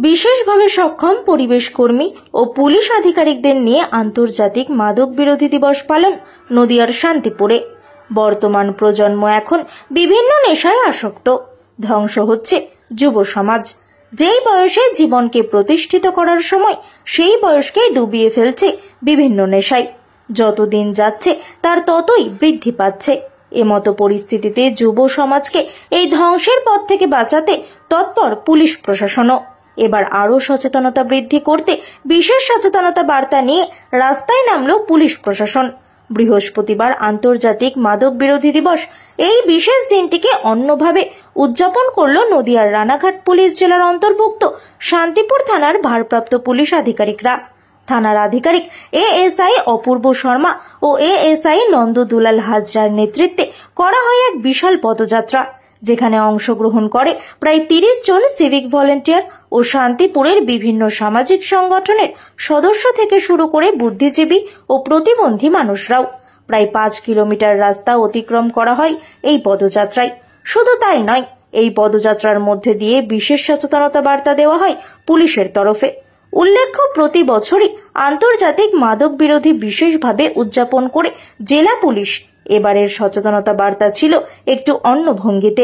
বিশেষভাবে সক্ষম পরিবেশ কর্মী ও পুলিশ আধিকারিকদের নিয়ে আন্তর্জাতিক মাদক বিরোধী দিবস পালন নদিয়ার শান্তিপুরে। বর্তমান প্রজন্ম এখন বিভিন্ন নেশায় আসক্ত। ধ্বংস হচ্ছে যুব সমাজ। যেই বয়সে জীবনকে প্রতিষ্ঠিত করার সময় সেই বয়সকে ডুবিয়ে ফেলছে বিভিন্ন নেশায়। যতদিন যাচ্ছে তার ততই বৃদ্ধি পাচ্ছে। এমতো পরিস্থিতিতে যুব সমাজকে এই ধ্বংসের পথ থেকে বাঁচাতে তৎপর পুলিশ প্রশাসনও। এবার আরও সচেতনতা বৃদ্ধি করতে বিশেষ সচেতনতা বার্তা নিয়ে রাস্তায় নামল পুলিশ প্রশাসন। বৃহস্পতিবার আন্তর্জাতিক মাদক বিরোধী দিবস। এই বিশেষ দিনটিকে অন্যভাবে উদযাপন করল নদিয়ার রানাঘাট পুলিশ জেলার অন্তর্ভুক্ত শান্তিপুর থানার ভারপ্রাপ্ত পুলিশ আধিকারিকরা। থানার আধিকারিক এএসআই অপূর্ব শর্মা ও এএসআই নন্দ দুলাল হাজরার নেতৃত্বে করা হয় এক বিশাল পদযাত্রা, যেখানে অংশগ্রহণ করে প্রায় 30 জন সিভিক ভলেন্টিয়ার ও শান্তিপুরের বিভিন্ন সামাজিক সংগঠনের সদস্য থেকে শুরু করে বুদ্ধিজীবী ও প্রতিবন্ধী মানুষরাও। প্রায় 5 কিলোমিটার রাস্তা অতিক্রম করা হয় এই পদযাত্রায়। শুধু তাই নয়, এই পদযাত্রার মধ্যে দিয়ে বিশেষ সচেতনতা বার্তা দেওয়া হয় পুলিশের তরফে। উল্লেখ্য, প্রতি বছরই আন্তর্জাতিক মাদক বিরোধী বিশেষভাবে উদযাপন করে জেলা পুলিশ। এবারের সচেতনতা বার্তা ছিল একটু অন্য ভঙ্গিতে।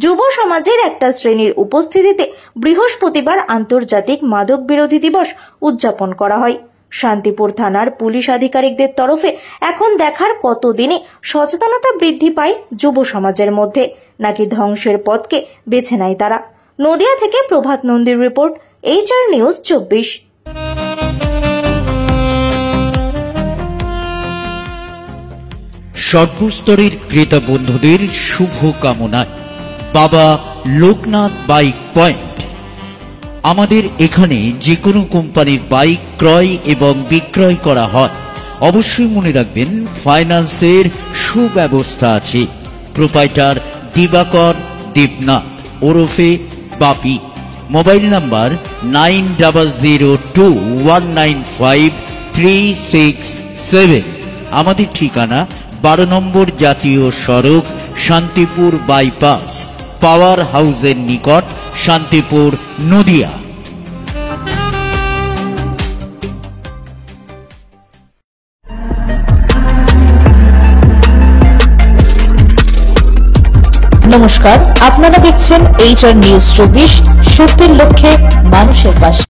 যুব সমাজের একটা শ্রেণীর উপস্থিতিতে বৃহস্পতিবার আন্তর্জাতিক মাদক বিরোধী দিবস উদযাপন করা হয়। শান্তিপুর থানার পুলিশ আধিকারিকদের তরফে এখন দেখার কতদিনে সচেতনতা বৃদ্ধি পায় যুব সমাজের মধ্যে, নাকি ধ্বংসের পথকে বেছে নেয় তারা। নদিয়া থেকে প্রভাত নন্দীর রিপোর্ট, HR নিউজ 24। সর্বস্তরের ক্রেতা বন্ধুদের শুভ কামনায় বাবা লোকনাথ বাইক পয়েন্ট। আমাদের এখানে যে কোনো কোম্পানির বাইক ক্রয় এবং বিক্রয় করা হয়। অবশ্যই মনে রাখবেন, ফাইন্যান্সের সুব্যবস্থা আছে। প্রোপাইটার দিবাকর দেবনাথ ওরফে বাপি। Mobile number 9002195367। আমাদের ঠিকানা 12 নম্বর জাতীয় সড়ক, শান্তিপুর বাইপাস, পাওয়ার হাউসের নিকট, শান্তিপুর, নদিয়া। নমস্কার, আপনারা দেখছেন HR নিউজ 24, সত্যের লক্ষ্যে মানুষের পাশে।